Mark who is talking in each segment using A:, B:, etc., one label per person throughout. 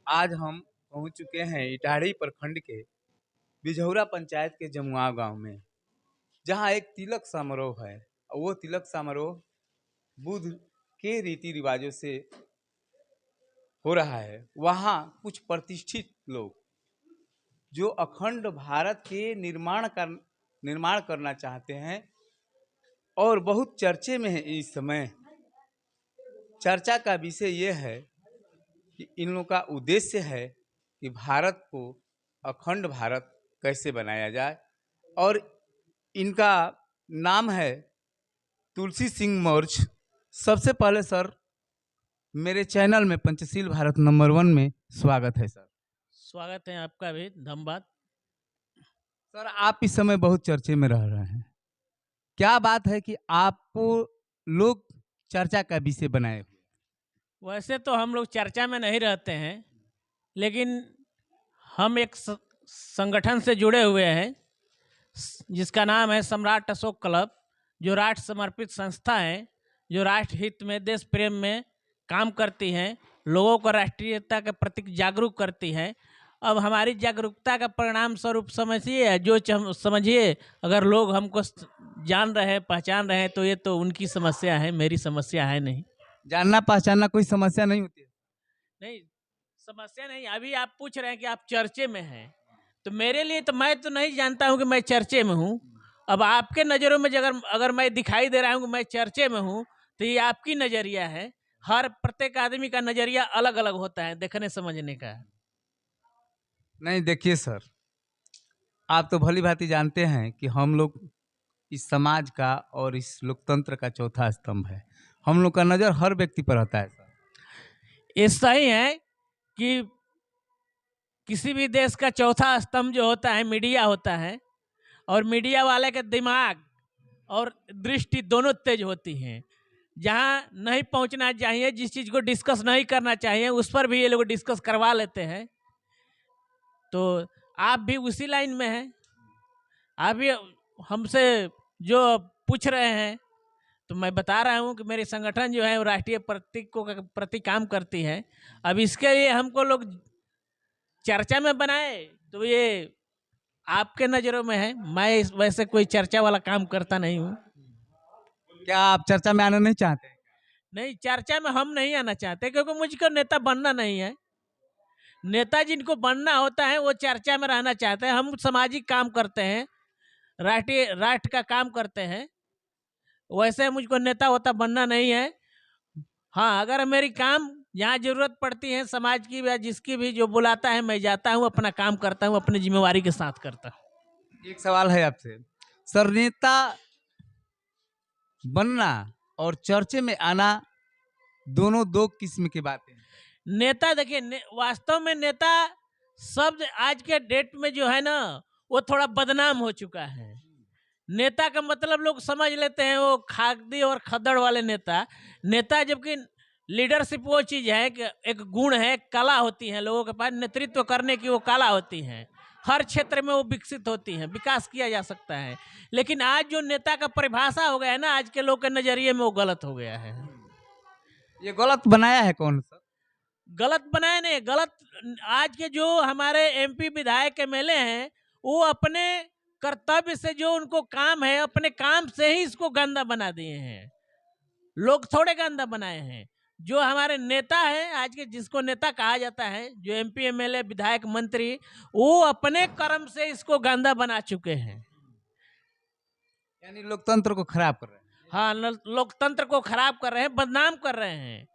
A: आज हम पहुंच चुके हैं इटाढ़ी प्रखंड के बिझौरा पंचायत के जमुआ गांव में, जहां एक तिलक समारोह है। और वो तिलक समारोह बुद्ध के रीति रिवाजों से हो रहा है। वहां कुछ प्रतिष्ठित लोग जो अखंड भारत के निर्माण करना चाहते हैं और बहुत चर्चे में है इस समय। चर्चा का विषय ये है कि इन लोगों का उद्देश्य है कि भारत को अखंड भारत कैसे बनाया जाए। और इनका नाम है तुलसी सिंह मौर्य। सबसे पहले सर, मेरे चैनल में पंचशील भारत नंबर 1 में स्वागत है सर।
B: स्वागत है आपका भी, धन्यवाद।
A: सर, आप इस समय बहुत चर्चे में रह रहे हैं। क्या बात है कि आपको लोग चर्चा का विषय बनाए हुए?
B: वैसे तो हम लोग चर्चा में नहीं रहते हैं, लेकिन हम एक संगठन से जुड़े हुए हैं जिसका नाम है सम्राट अशोक क्लब, जो राष्ट्र समर्पित संस्था है, जो राष्ट्र हित में, देश प्रेम में काम करती हैं, लोगों को राष्ट्रीयता के प्रति जागरूक करती हैं। अब हमारी जागरूकता का परिणाम स्वरूप समझिए, समझिए, अगर लोग हमको जान रहे हैं, पहचान रहे हैं, तो ये तो उनकी समस्या है, मेरी समस्या है नहीं।
A: जानना पहचानना कोई समस्या नहीं होती है?
B: नहीं, समस्या नहीं। अभी आप पूछ रहे हैं कि आप चर्चे में हैं, तो मेरे लिए तो, मैं तो नहीं जानता हूं कि मैं चर्चे में हूं। अब आपके नज़रों में अगर मैं दिखाई दे रहा हूं कि मैं चर्चे में हूं, तो ये आपकी नज़रिया है। हर प्रत्येक आदमी का नज़रिया अलग अलग होता है देखने समझने का।
A: नहीं, देखिए सर, आप तो भली भांति जानते हैं कि हम लोग इस समाज का और इस लोकतंत्र का चौथा स्तंभ है। हम लोग का नज़र हर व्यक्ति पर रहता है सर।
B: ये सही है कि किसी भी देश का चौथा स्तंभ जो होता है मीडिया होता है, और मीडिया वाले के दिमाग और दृष्टि दोनों तेज होती हैं। जहाँ नहीं पहुँचना चाहिए, जिस चीज़ को डिस्कस नहीं करना चाहिए, उस पर भी ये लोग डिस्कस करवा लेते हैं। तो आप भी उसी लाइन में हैं। आप भी हमसे जो पूछ रहे हैं, तो मैं बता रहा हूँ कि मेरी संगठन जो है वो राष्ट्रीय प्रतीकों के प्रति काम करती है। अब इसके लिए हमको लोग चर्चा में बनाए, तो ये आपके नज़रों में है। मैं वैसे कोई चर्चा वाला काम करता नहीं हूँ।
A: क्या आप चर्चा में आना नहीं चाहते?
B: नहीं, चर्चा में हम नहीं आना चाहते, क्योंकि मुझको नेता बनना नहीं है। नेता जिनको बनना होता है वो चर्चा में रहना चाहते हैं। हम सामाजिक काम करते हैं, राष्ट्र का काम करते हैं। वैसे मुझको नेता होता बनना नहीं है। हाँ, अगर मेरी काम यहाँ जरूरत पड़ती है समाज की या जिसकी भी, जो बुलाता है मैं जाता हूँ, अपना काम करता हूँ, अपनी जिम्मेवारी के साथ करता हूँ।
A: एक सवाल है आपसे सर, नेता बनना और चर्चे में आना दोनों दो किस्म की बातें हैं।
B: नेता देखिए, वास्तव में नेता शब्द आज के डेट में जो है ना, वो थोड़ा बदनाम हो चुका है। नेता का मतलब लोग समझ लेते हैं वो खादी और खद्दड़ वाले नेता। नेता, जबकि लीडरशिप वो चीज़ है कि एक गुण है, कला होती है लोगों के पास, नेतृत्व करने की वो कला होती है। हर क्षेत्र में वो विकसित होती है, विकास किया जा सकता है। लेकिन आज जो नेता का परिभाषा हो गया है ना, आज के लोग के नज़रिए में वो गलत हो गया है।
A: ये गलत बनाया है कौन सर?
B: गलत बनाए नहीं, गलत आज के जो हमारे एमपी विधायक एमएलए हैं, वो अपने कर्तव्य से, जो उनको काम है, अपने काम से ही इसको गंदा बना दिए हैं। लोग थोड़े गंदा बनाए हैं। जो हमारे नेता हैं आज के, जिसको नेता कहा जाता है, जो एमपी एमएलए विधायक मंत्री, वो अपने कर्म से इसको गंदा बना चुके हैं।
A: यानी लोकतंत्र को खराब कर रहे हैं।
B: हाँ, लोकतंत्र को खराब कर रहे हैं, बदनाम कर रहे हैं।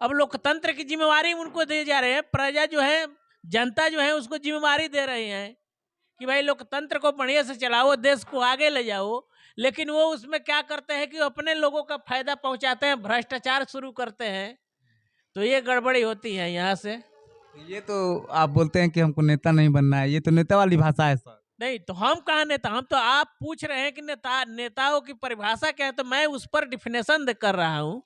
B: अब लोकतंत्र की जिम्मेवारी उनको दे जा रहे हैं। प्रजा जो है, जनता जो है, उसको जिम्मेवारी दे रही है कि भाई लोकतंत्र को बढ़िया से चलाओ, देश को आगे ले जाओ। लेकिन वो उसमें क्या करते हैं कि अपने लोगों का फायदा पहुंचाते हैं, भ्रष्टाचार शुरू करते हैं। तो ये गड़बड़ी होती है यहाँ से।
A: ये तो आप बोलते हैं कि हमको नेता नहीं बनना है, ये तो नेता वाली भाषा है सर।
B: नहीं तो हम कहाँ नेता, हम तो, आप पूछ रहे हैं कि नेताओं की परिभाषा क्या है, तो मैं उस पर डिफिनेशन कर रहा हूँ।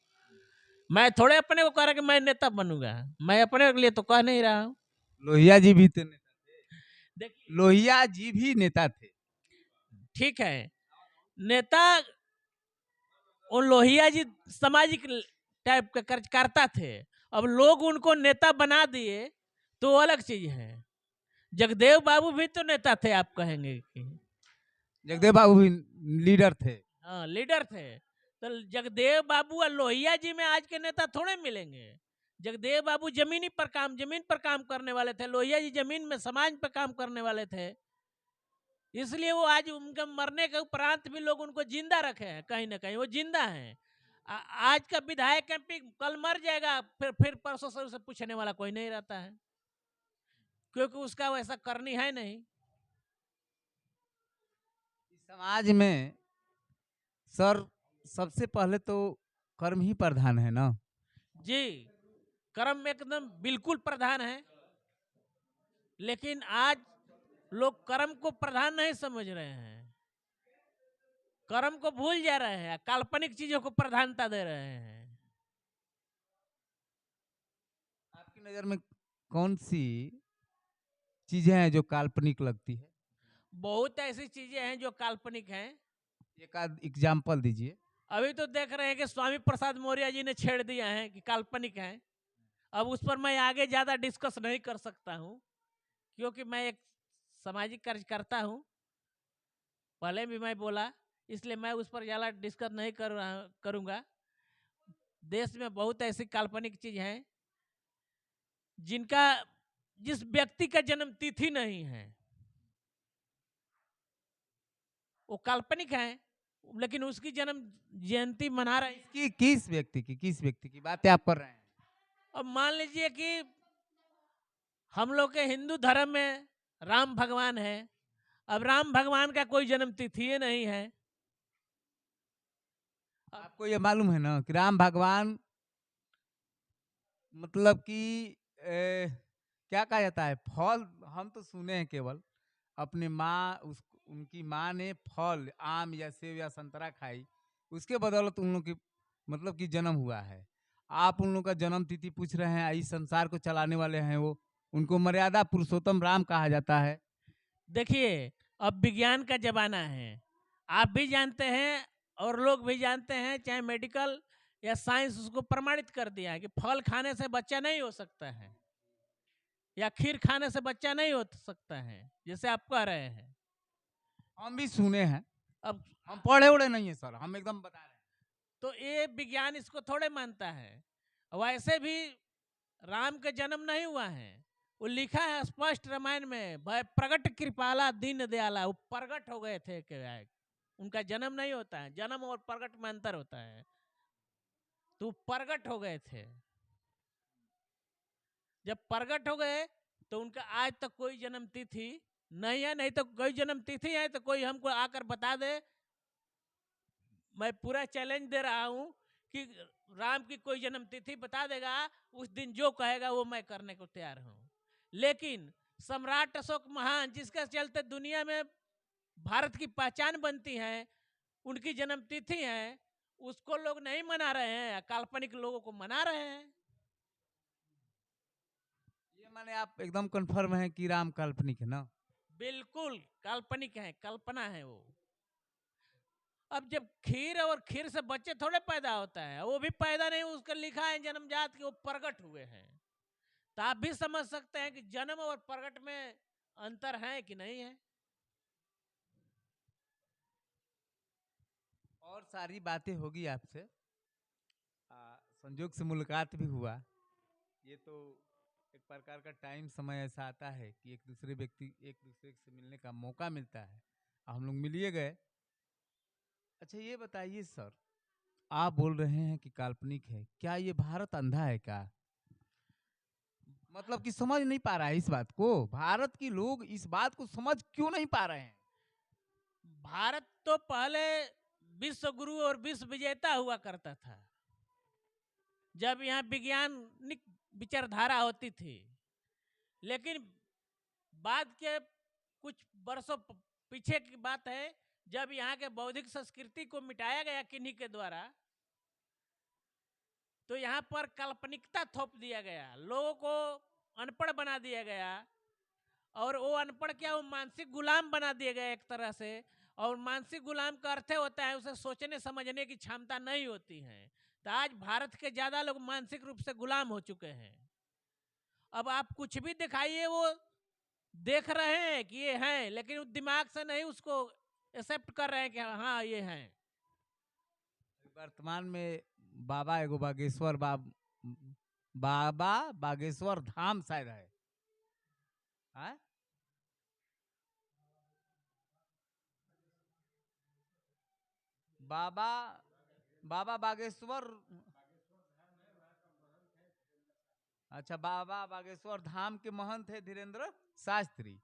B: मैं थोड़े अपने को कह रहा कि मैं नेता बनूंगा, मैं अपने के लिए तो कह नहीं रहा हूँ।
A: लोहिया जी भी तो नेता थे।
B: देखिए,
A: लोहिया जी भी नेता थे।
B: ठीक है, नेता वो लोहिया जी सामाजिक टाइप का करता थे। अब लोग उनको नेता बना दिए, तो वो अलग चीज है। जगदेव बाबू भी तो नेता थे, आप कहेंगे कि
A: जगदेव बाबू भी लीडर थे।
B: हाँ लीडर थे। तो जगदेव बाबू और लोहिया जी में आज के नेता थोड़े मिलेंगे। जगदेव बाबू जमीन पर काम करने वाले थे, लोहिया जी जमीन में समाज पर काम करने वाले थे। इसलिए वो आज उनके मरने के उपरांत भी लोग उनको जिंदा रखे हैं, कहीं ना कहीं वो जिंदा हैं। आज का विधायक एमपी कल मर जाएगा, फिर परसों से उसे पूछने वाला कोई नहीं रहता है, क्योंकि उसका वैसा करनी है नहीं।
A: समाज में सर सबसे पहले तो कर्म ही प्रधान है ना।
B: जी, कर्म एकदम बिल्कुल प्रधान है, लेकिन आज लोग कर्म को प्रधान नहीं समझ रहे हैं, कर्म को भूल जा रहे हैं, काल्पनिक चीजों को प्रधानता दे रहे हैं।
A: आपकी नजर में कौन सी चीजें हैं जो काल्पनिक लगती है?
B: बहुत ऐसी चीजें हैं जो काल्पनिक हैं।
A: एक आध एग्जाम्पल दीजिए।
B: अभी तो देख रहे हैं कि स्वामी प्रसाद मौर्य जी ने छेड़ दिया है कि काल्पनिक है। अब उस पर मैं आगे ज्यादा डिस्कस नहीं कर सकता हूं, क्योंकि मैं एक सामाजिक कार्यकर्ता हूं, पहले भी मैं बोला, इसलिए मैं उस पर ज्यादा डिस्कस नहीं करूंगा। देश में बहुत ऐसी काल्पनिक चीज हैं जिनका जिस व्यक्ति का जन्म तिथि नहीं है वो काल्पनिक है, लेकिन उसकी जन्म जयंती मना रहे हैं।
A: किस व्यक्ति की बातें आप कर रहे हैं?
B: अब मान लीजिए कि हम लोग के हिंदू धर्म में राम भगवान है, अब राम भगवान का कोई जन्म तिथि नहीं है।
A: आपको ये मालूम है ना कि राम भगवान मतलब कि क्या कहा जाता है, फल हम तो सुने हैं केवल, अपने माँ उनकी माँ ने फल आम या सेब या संतरा खाई, उसके बदौलत उन लोग की मतलब कि जन्म हुआ है। आप उन लोग का जन्म तिथि पूछ रहे हैं, इस संसार को चलाने वाले हैं वो, उनको मर्यादा पुरुषोत्तम राम कहा जाता है।
B: देखिए, अब विज्ञान का जमाना है, आप भी जानते हैं और लोग भी जानते हैं, चाहे मेडिकल या साइंस उसको प्रमाणित कर दिया है कि फल खाने से बच्चा नहीं हो सकता है, या खीर खाने से बच्चा नहीं हो सकता है, जैसे आप कह रहे हैं।
A: हम भी सुने हैं,
B: अब
A: हम पढ़े उड़े नहीं है सर, हम एकदम बता रहे हैं।
B: तो ये विज्ञान इसको थोड़े मानता है। वैसे भी राम का जन्म नहीं हुआ है, वो लिखा है स्पष्ट रामायण में, भाई प्रगट कृपाला दीन दयाला, वो प्रगट हो गए थे क्या, उनका जन्म नहीं होता है, जन्म और प्रगट में अंतर होता है। तो प्रगट हो गए थे, जब प्रगट हो गए तो उनका आज तक कोई जन्म तिथि नहीं है। नहीं तो कोई जन्म तिथि है तो कोई हमको आकर बता दे, मैं पूरा चैलेंज दे रहा हूं कि राम की कोई जन्म तिथि बता देगा, उस दिन जो कहेगा वो मैं करने को तैयार हूं। लेकिन सम्राट अशोक महान, जिसके चलते दुनिया में भारत की पहचान बनती है, उनकी जन्म तिथि है, उसको लोग नहीं मना रहे हैं, काल्पनिक लोगों को मना रहे हैं।
A: ये माने आप एकदम कंफर्म है कि राम काल्पनिक है ना?
B: बिल्कुल काल्पनिक है, कल्पना है वो। अब जब खीर और खीर से बच्चे थोड़े पैदा होता है, वो भी पैदा नहीं, उसका लिखा है जन्मजात कि वो प्रकट हुए हैं। तो आप भी समझ सकते हैं कि जन्म और प्रकट में अंतर है कि नहीं है।
A: और सारी बातें होगी आपसे, संजोग से मुलाकात भी हुआ। ये तो एक प्रकार का टाइम समय ऐसा आता है कि एक दूसरे से मिलने का मौका मिलता है, हम लोग मिलिए गए। अच्छा ये बताइए सर, आप बोल रहे हैं कि काल्पनिक है, क्या ये भारत अंधा है क्या? मतलब कि समझ नहीं पा रहा है इस बात को, भारत के लोग इस बात को समझ क्यों नहीं पा रहे हैं?
B: भारत तो पहले विश्व गुरु और विश्व विजेता हुआ करता था, जब यहाँ वैज्ञानिक विचारधारा होती थी। लेकिन बाद के कुछ वर्षों पीछे की बात है, जब यहाँ के बौद्धिक संस्कृति को मिटाया गया किन्हीं के द्वारा, तो यहाँ पर काल्पनिकता थोप दिया गया, लोगों को अनपढ़ बना दिया गया। और वो अनपढ़ क्या, वो मानसिक गुलाम बना दिए गए एक तरह से। और मानसिक गुलाम का अर्थ होता है उसे सोचने समझने की क्षमता नहीं होती है। तो आज भारत के ज्यादा लोग मानसिक रूप से गुलाम हो चुके हैं। अब आप कुछ भी दिखाइए, वो देख रहे हैं कि ये हैं, लेकिन वो दिमाग से नहीं उसको एक्सेप्ट कर रहे हैं कि हाँ ये हैं।
A: वर्तमान में बाबा एगो बागेश्वर बाबा बागेश्वर धाम शायद है। हाँ? बाबा बाबा बागेश्वर, अच्छा, बाबा बागेश्वर धाम के महंत है धीरेन्द्र शास्त्री।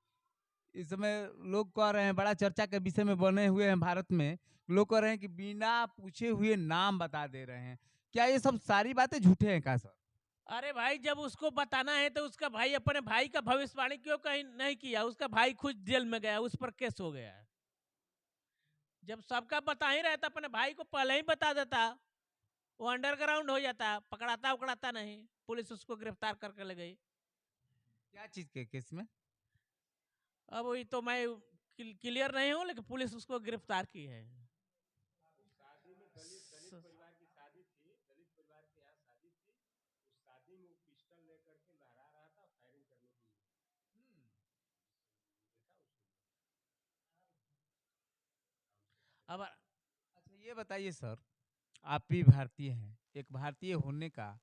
A: इस समय लोग कह रहे हैं, बड़ा चर्चा के विषय में बने हुए हैं भारत में, लोग कह रहे हैं कि बिना पूछे हुए नाम बता दे रहे हैं। क्या ये सब सारी बातें झूठे हैं का सर?
B: अरे भाई, जब उसको बताना है तो उसका भाई अपने भाई का भविष्यवाणी क्यों कहीं नहीं किया? उसका भाई खुद जेल में गया, उस पर केस हो गया। जब सबका बता ही रहता, अपने भाई को पहले ही बता देता, वो अंडरग्राउंड हो जाता, पकड़ाता उकड़ाता नहीं, पुलिस उसको गिरफ्तार करके ले गई।
A: क्या चीज के केस में?
B: अब वही तो मैं क्लियर नहीं हूँ, लेकिन पुलिस उसको गिरफ्तार की है।
C: शादी में दलित परिवार की शादी थी, दलित परिवार के यहाँ शादी थी। उस शादी में वो पिस्टल लेकर के लहरा रहा था, फायरिंग करने के लिए। देखा उसको।
B: अब
A: अच्छा, ये बताइए सर, आप भी भारतीय हैं, एक भारतीय होने का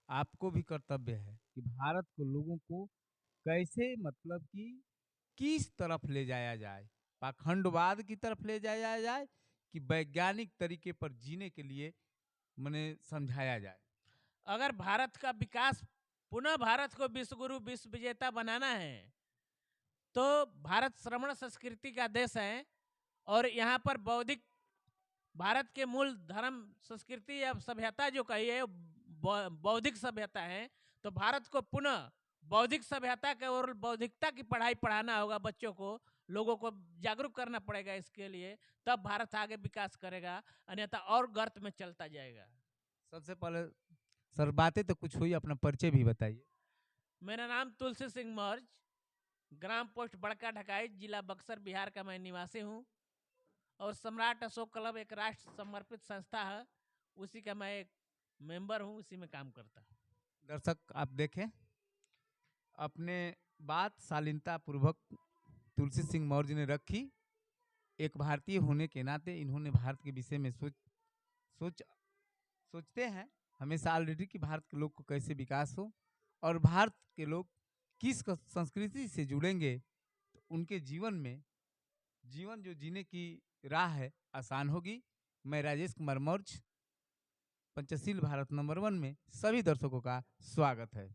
A: आपको भी कर्तव्य है कि भारत को लोगों को कैसे, मतलब कि किस तरफ ले जाया जाए, पाखंडवाद की तरफ ले जाया जाए कि वैज्ञानिक तरीके पर जीने के लिए मने समझाया जाए।
B: अगर भारत का विकास, पुनः भारत को विश्व गुरु विश्व विजेता बनाना है, तो भारत श्रमण संस्कृति का देश है, और यहाँ पर बौद्धिक, भारत के मूल धर्म संस्कृति या सभ्यता जो कही है बौद्धिक सभ्यता है। तो भारत को पुनः बौद्धिक सभ्यता के और बौद्धिकता की पढ़ाई पढ़ाना होगा बच्चों को, लोगों को जागरूक करना पड़ेगा इसके लिए, तब भारत आगे विकास करेगा, अन्यथा और गर्त में चलता जाएगा।
A: सबसे पहले सर, बातें तो कुछ हुई, अपना परिचय भी बताइए।
B: मेरा नाम तुलसी सिंह मौर्य, ग्राम पोस्ट बड़का ढकाई, जिला बक्सर, बिहार का मैं निवासी हूँ, और सम्राट अशोक क्लब एक राष्ट्र समर्पित संस्था है, उसी का मैं एक मेंबर हूँ, उसी में काम करता हूँ।
A: दर्शक आप देखें, अपने बात शालीनता पूर्वक तुलसी सिंह मौर्य ने रखी। एक भारतीय होने के नाते इन्होंने भारत के विषय में सोचते हैं हमेशा ऑलरेडी कि भारत के लोग को कैसे विकास हो, और भारत के लोग किस संस्कृति से जुड़ेंगे तो उनके जीवन में, जीवन जो जीने की राह है आसान होगी। मैं राजेश कुमार मौर्य, पंचशील भारत नंबर 1 में सभी दर्शकों का स्वागत है।